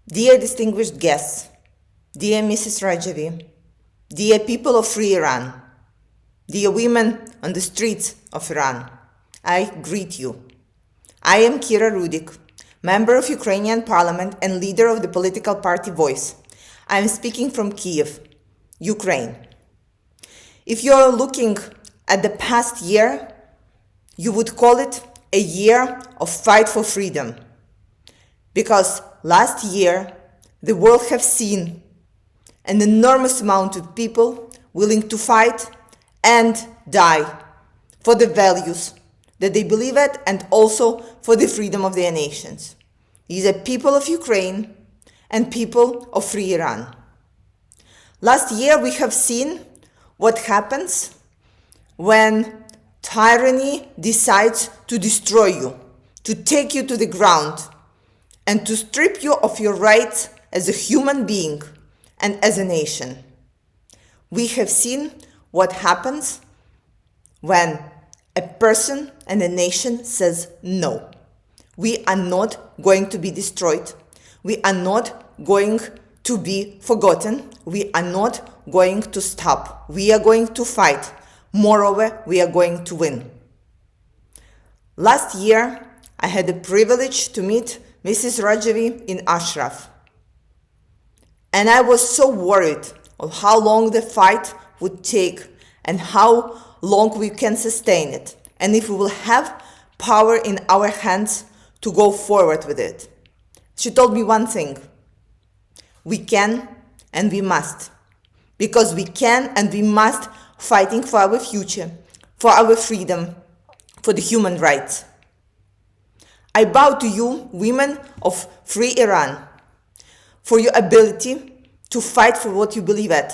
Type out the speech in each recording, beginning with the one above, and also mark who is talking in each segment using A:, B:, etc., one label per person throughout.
A: Dear distinguished guests, dear Mrs. Rajavi, dear people of free Iran, dear women on the streets of Iran, I greet you. I am Kira Rudik, member of Ukrainian parliament and leader of the political party Voice. I am speaking from Kiev, Ukraine. If you are looking at the past year, you would call it a year of fight for freedom. Because last year, the world has seen an enormous amount of people willing to fight and die for the values that they believe in and also for the freedom of their nations. These are people of Ukraine and people of free Iran. Last year, we have seen what happens when tyranny decides to destroy you, to take you to the ground, and to strip you of your rights as a human being and as a nation. We have seen what happens when a person and a nation says no. We are not going to be destroyed. We are not going to be forgotten. We are not going to stop. We are going to fight. Moreover, we are going to win. Last year, I had the privilege to meet Mrs. Rajavi in Ashraf. And I was so worried of how long the fight would take and how long we can sustain it, and if we will have power in our hands to go forward with it. She told me one thing: we can and we must, because we can and we must fighting for our future, for our freedom, for the human rights. I bow to you, women of free Iran, for your ability to fight for what you believe in.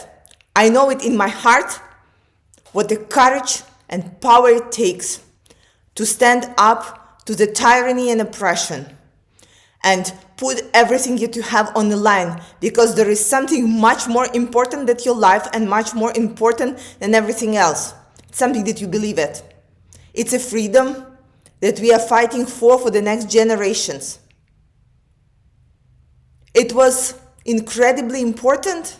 A: I know it in my heart what the courage and power it takes to stand up to the tyranny and oppression and put everything that you have on the line, because there is something much more important than your life and much more important than everything else. It's something that you believe in. It's a freedom that we are fighting for the next generations. It was incredibly important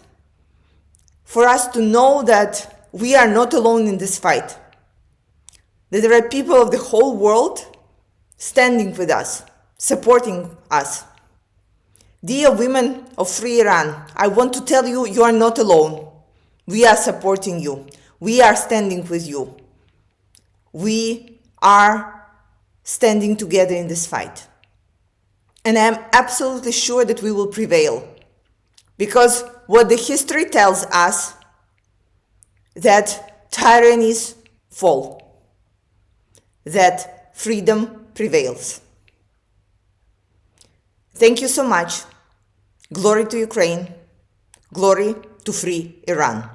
A: for us to know that we are not alone in this fight, that there are people of the whole world standing with us, supporting us. Dear women of free Iran, I want to tell you, you are not alone. We are supporting you. We are standing with you. We are standing together in this fight. And I am absolutely sure that we will prevail. Because what the history tells us, that tyrannies fall, that freedom prevails. Thank you so much. Glory to Ukraine. Glory to free Iran.